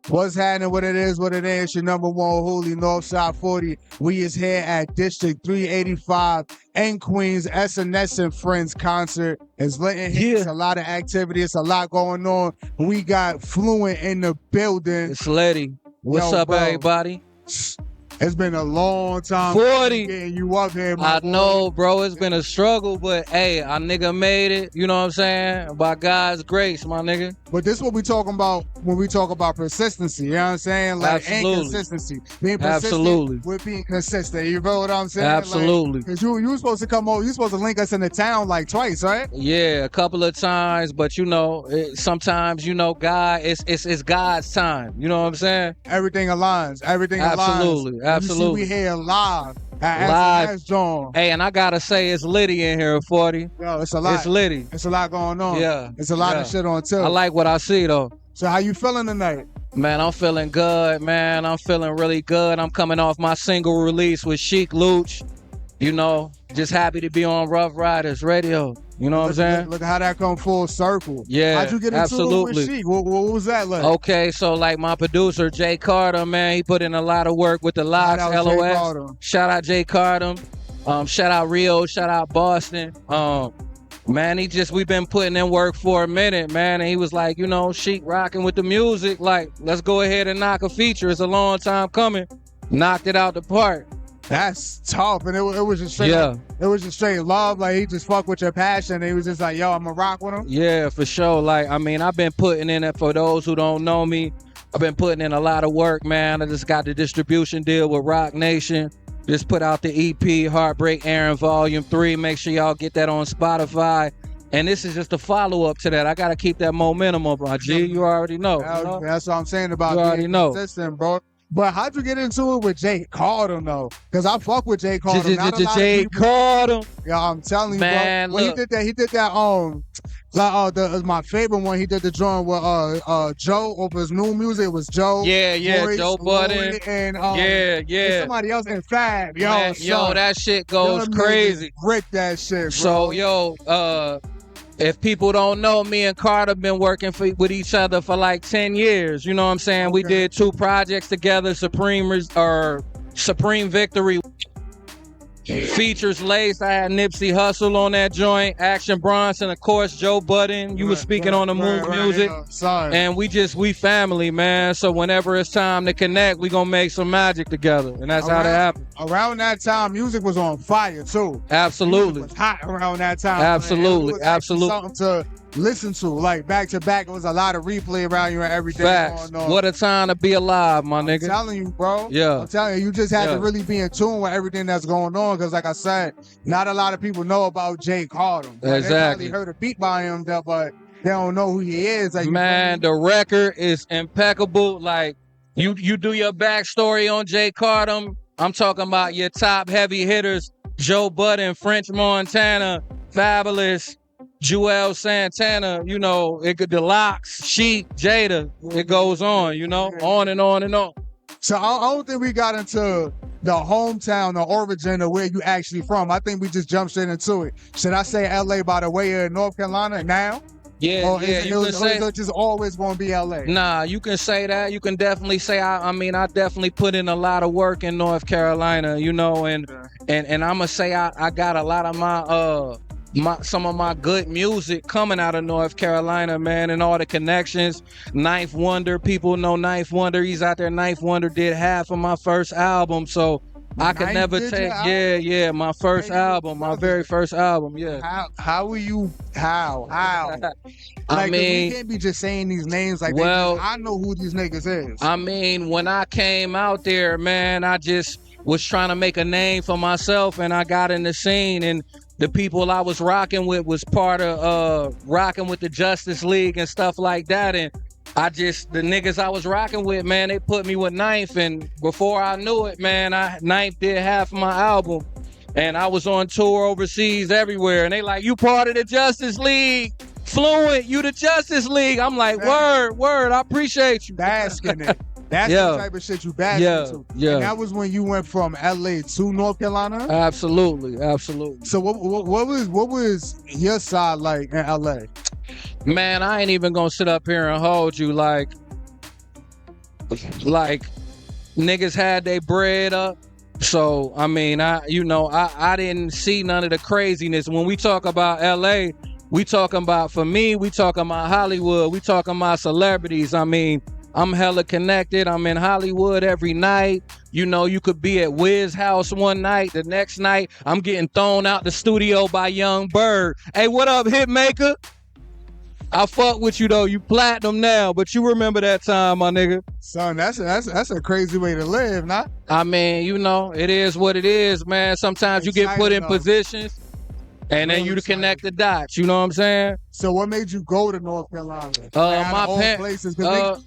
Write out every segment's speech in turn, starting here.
What's happening? What it is, what it ain't. It's your number one Hooli, Northside 40. We is here at District 385 in Queens, SNS and Friends concert. It's lit in here. It's a lot of activity. It's a lot going on. We got Fluent in the building. It's Letty. What's up, bro, everybody? It's been a long time 40 getting you up here, I know, bro. It's been a struggle, but hey, our nigga made it. You know what I'm saying? By God's grace, my nigga. But this is what we talking about when we talk about persistency. You know what I'm saying? Like, and consistency. Being persistent with being consistent. You know what I'm saying? Absolutely. Because you were supposed to come over. You supposed to link us in the town like twice, right? Yeah, a couple of times. But you know, sometimes, you know, God, it's God's time. You know what I'm saying? Everything aligns. Everything Absolutely. aligns. Absolutely. You see, we here live. Live. Hey, and I gotta say, it's litty in here, 40. Yo, it's a lot. It's litty. It's a lot going on. Yeah. It's a lot of shit on too. I like what I see though. So how you feeling tonight? Man, I'm feeling good, man. I'm feeling really good. I'm coming off my single release with Sheik Luch. You know, just happy to be on RUFF RYDERS Radio. You know what I'm saying? Look how that come full circle. Yeah, how'd you get into it with Sheik? What was that like? Okay, so like my producer, Jay Carter, man, he put in a lot of work with the locks, LOS. Shout out Jay Carter. Shout out Rio, shout out Boston. Man, we've been putting in work for a minute, man. And he was like, you know, Sheik rocking with the music. Like, let's go ahead and knock a feature. It's a long time coming. Knocked it out the park. That's tough, and it was just straight. Yeah, it was just straight love. Like he just fucked with your passion. And he was just like, "Yo, I'ma rock with him." Yeah, for sure. Like, I mean, I've been putting in it. For those who don't know me, I've been putting in a lot of work, man. I just got the distribution deal with Rock Nation. Just put out the EP, Heartbreak Aaron Volume 3. Make sure y'all get that on Spotify. And this is just a follow-up to that. I gotta keep that momentum up, my G. You already know. That's what I'm saying about you already know. Consistent, bro. But how'd you get into it with Jay Carter, though? Because I fuck with Jay Carter. Jay Carter. Yeah, I'm telling you, man, bro. When he did that, my favorite one, he did the joint with Joe over his new music. It was Joe. Yeah, Boyce, Joe Budden. And and somebody else in Fab. Yo, man, yo, that shit goes crazy. Rip that shit, bro. So, yo, if people don't know, me and Carter been working with each other for like 10 years. You know what I'm saying? Okay. We did 2 projects together, Supreme Victory. Features Lace. I had Nipsey Hussle on that joint. Action Bronson, of course, Joe Budden. You were speaking on the Moon Music. And we family, man. So whenever it's time to connect, we gonna make some magic together. And that's how that happened. Around that time, music was on fire too. Absolutely. It was hot around that time. Absolutely. Absolutely. Something to listen to, like back to back. It was a lot of replay around you and everything. Facts. Going on. What a time to be alive, my nigga. I'm telling you, bro. Yeah. I'm telling you, you just had to really be in tune with everything that's going on. Because, like I said, not a lot of people know about Jay Carter. Exactly. They probably heard a beat by him, but they don't know who he is. Like, man, the record is impeccable. Like you do your backstory on Jay Carter. I'm talking about your top heavy hitters: Joe Budden, French Montana, Fabulous, Joel Santana, you know, the Locks, Sheik, Jada, it goes on, you know, on and on and on. So I don't think we got into the hometown, the origin of where you actually from. I think we just jumped straight into it. Should I say LA by the way of North Carolina now? Yeah, or yeah. Is it just always going to be LA? Nah, you can say that. You can definitely say, I definitely put in a lot of work in North Carolina, you know, and I'm going to say I got a lot of some of my good music coming out of North Carolina, man, and all the connections. Ninth Wonder, people know Ninth Wonder. He's out there. Ninth Wonder did half of my first album, so I could never take. My first album, my very first album. Yeah. How were you? How? Like, we can't be just saying these names like. Well, I know who these niggas is. I mean, when I came out there, man, I just was trying to make a name for myself, and I got in the scene, and the people I was rocking with was part of rocking with the Justice League and stuff like that. And the niggas I was rocking with, man, they put me with Ninth. And before I knew it, man, Ninth did half of my album. And I was on tour overseas everywhere. And they like, you part of the Justice League. Fluent, you the Justice League. I'm like, word, I appreciate you. Bask in it. That's the type of shit you back into. Yeah. And that was when you went from LA to North Carolina? Absolutely. So what was your side like in LA? Man, I ain't even gonna sit up here and hold you. Like, like niggas had their bread up. So I mean, I didn't see none of the craziness. When we talk about LA, we talking about, for me, we talking about Hollywood, we talking about celebrities. I mean, I'm hella connected. I'm in Hollywood every night. You know, you could be at Wiz house one night, the next night I'm getting thrown out the studio by Young Bird. Hey, what up, Hitmaker? I fuck with you though. You platinum now, but you remember that time, my nigga. Son, that's a crazy way to live, nah? I mean, you know, it is what it is, man. Sometimes you get put in positions and then you to connect the dots. You know what I'm saying? So what made you go to North Carolina? My places.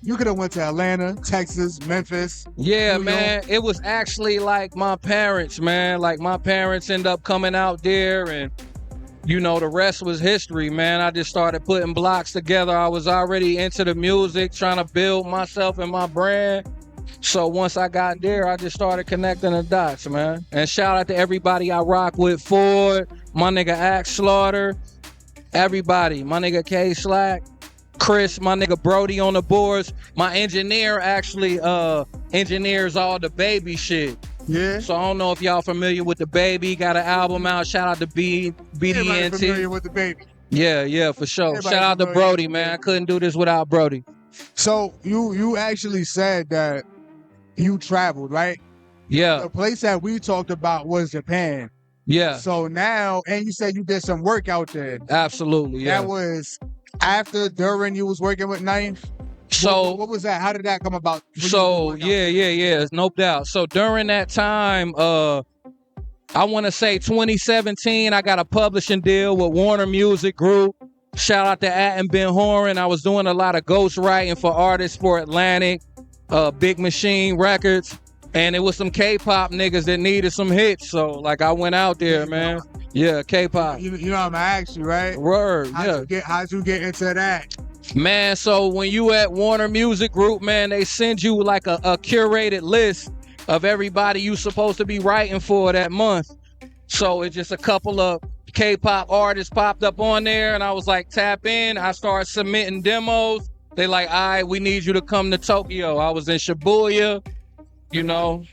You could have went to Atlanta, Texas, Memphis. Yeah, New man. York. It was actually like my parents, man. Like my parents end up coming out there, and you know, the rest was history, man. I just started putting blocks together. I was already into the music, trying to build myself and my brand. So once I got there, I just started connecting the dots, man. And shout out to everybody I rock with. Ford, my nigga Axe Slaughter, everybody. My nigga K Slack, Chris, my nigga Brody on the boards. My engineer actually engineers all the baby shit. Yeah. So I don't know if y'all familiar with the baby. Got an album out. Shout out to BDNT. Everybody familiar with the baby. Yeah, for sure. Everybody Shout out to familiar Brody, with the man. I baby. couldn't do this without Brody. So you actually said that you traveled, right? Yeah. The place that we talked about was Japan. Yeah. So now, and you said you did some work out there. Absolutely. Yeah. That was during you was working with Ninth. So what was that? How did that come about? So yeah, no doubt. So during that time, I want to say 2017, I got a publishing deal with Warner Music Group. Shout out to Atten Ben Horan. I was doing a lot of ghostwriting for artists for Atlantic, Big Machine Records, and it was some K-pop niggas that needed some hits. So like I went out there, man. Yeah, K-pop. You know I'm gonna ask you, right? Word. How'd you get into that? Man, so when you at Warner Music Group, man, they send you like a curated list of everybody you supposed to be writing for that month. So it's just a couple of K-pop artists popped up on there, and I was like, tap in. I started submitting demos. They like, all right, we need you to come to Tokyo. I was in Shibuya, you know.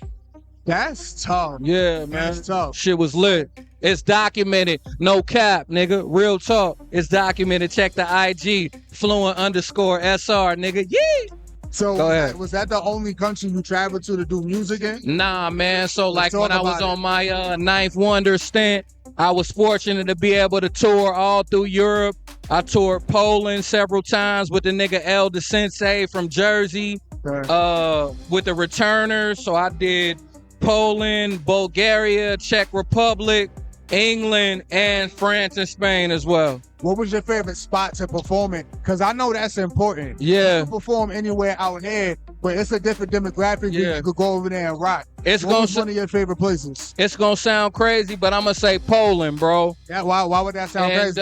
That's tough. Yeah, man. That's tough. Shit was lit. It's documented. No cap, nigga. Real talk. It's documented. Check the IG. Fluent_SR, nigga. Yeah. So was that the only country you traveled to do music in? Nah, man. So like when I was on my Ninth Wonder stint, I was fortunate to be able to tour all through Europe. I toured Poland several times with the nigga El the Sensei from Jersey, with the Returners. So I did Poland, Bulgaria, Czech Republic, England, and France and Spain as well. What was your favorite spot to perform in? Because I know that's important. Yeah. You can perform anywhere out here, but it's a different demographic. Yeah. You could go over there and rock. What was one of your favorite places? It's gonna sound crazy, but I'm gonna say Poland, bro. Yeah, why would that sound crazy?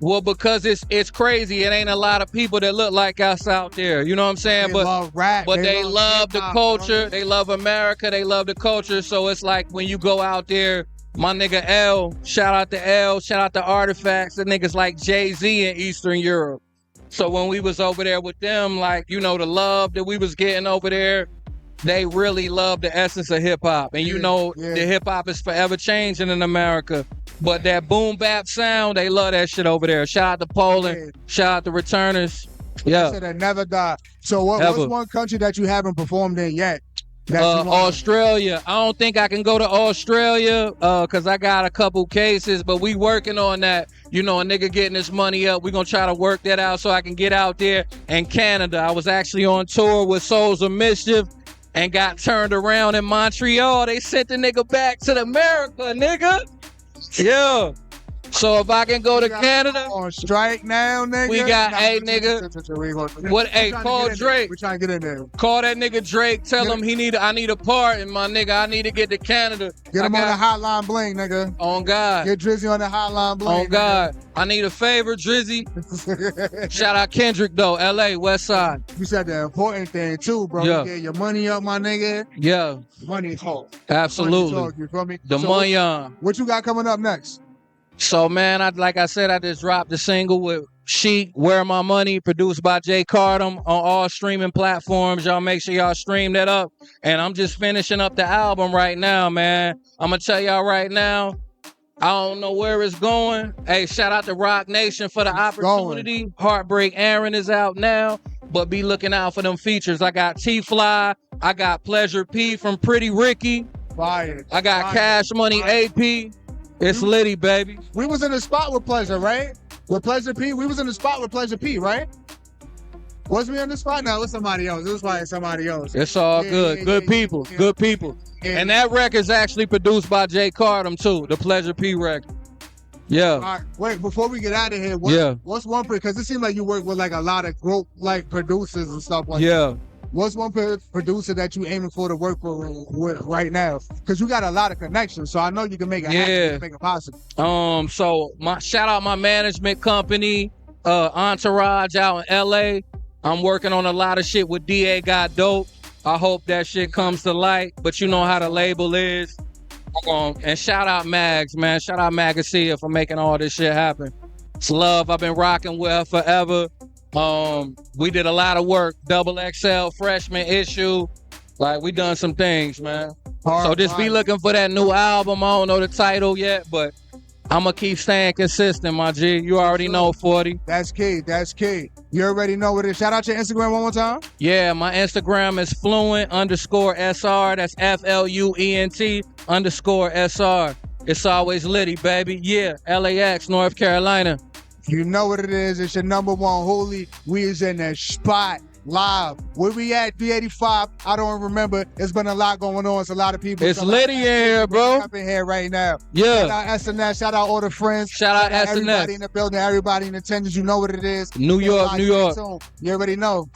Well, because it's crazy. It ain't a lot of people that look like us out there. You know what I'm saying? They love rap. But they love the culture. They love America. They love the culture. So it's like when you go out there, my nigga L, shout out to Artifacts. The niggas like Jay-Z in Eastern Europe. So when we was over there with them, like, you know, the love that we was getting over there, they really love the essence of hip hop. And the hip hop is forever changing in America. But that boom bap sound, they love that shit over there. Shout out to Poland. Shout out to Returners. Yeah. That never die. So what's one country that you haven't performed in yet? Australia. I don't think I can go to Australia because I got a couple cases, but we working on that. You know, a nigga getting his money up. We gonna try to work that out so I can get out there. And Canada, I was actually on tour with Souls of Mischief and got turned around in Montreal. They sent the nigga back to America, nigga. Yeah. So if I can go to Canada, on strike now, nigga. We got, hey, nigga. What? Hey, call Drake. We're trying to get in there. Call that nigga Drake. Tell him I need a part, and my nigga, I need to get to Canada. Get him on the hotline bling, nigga. On God. Get Drizzy on the hotline bling. On God. I need a favor, Drizzy. Shout out Kendrick though, LA, West Side. You said the important thing too, bro. Yeah. You get your money up, my nigga. Yeah. Money talk. Absolutely. Money talk, you feel me? The money on. What you got coming up next? So man, like I said, I just dropped the single with Chic, Where My Money, produced by Jay Cardam on all streaming platforms. Y'all make sure y'all stream that up. And I'm just finishing up the album right now, man. I'm going to tell y'all right now, I don't know where it's going. Hey, shout out to Rock Nation for the opportunity. Heartbreak Aaron is out now, but be looking out for them features. I got T-Fly. I got Pleasure P from Pretty Ricky. Fire. I got Cash Money AP. It's litty, baby. We was in the spot with Pleasure, right? With Pleasure P? We was in the spot with Pleasure P, right? Was we on the spot? No, it was somebody else. It was probably somebody else. It's all good. Good people. Good people. Yeah. And that record's actually produced by Jay Cardam, too. The Pleasure P record. Yeah. All right, wait, before we get out of here, what's one, because it seems like you work with like a lot of group like producers and stuff like that. What's one producer that you aiming for to work with right now? Because you got a lot of connections, so I know you can make it happen, you can make it possible. So shout out my management company, Entourage out in LA. I'm working on a lot of shit with DA Got Dope. I hope that shit comes to light, but you know how the label is. And shout out Mags, man. Shout out Magacia for making all this shit happen. It's love. I've been rocking with her forever. We did a lot of work. Double XL freshman issue. Like, we done some things, man. So just be looking for that new album. I don't know the title yet, but I'm going to keep staying consistent, my G. You already know, 40. That's key. That's key. You already know what it is. Shout out your Instagram one more time. Yeah, my Instagram is Fluent_SR. That's FLUENT_SR. It's always litty, baby. Yeah, LAX, North Carolina. You know what it is. It's your number one holy. We is in the spot live. Where we at? 385. I don't remember. It's been a lot going on. It's a lot of people. It's litty in here, bro. Up in here right now. Yeah. Shout out SNS. Shout out all the friends. Shout out SNS. Everybody in the building. Everybody in attendance. You know what it is. New York, New York. You already know.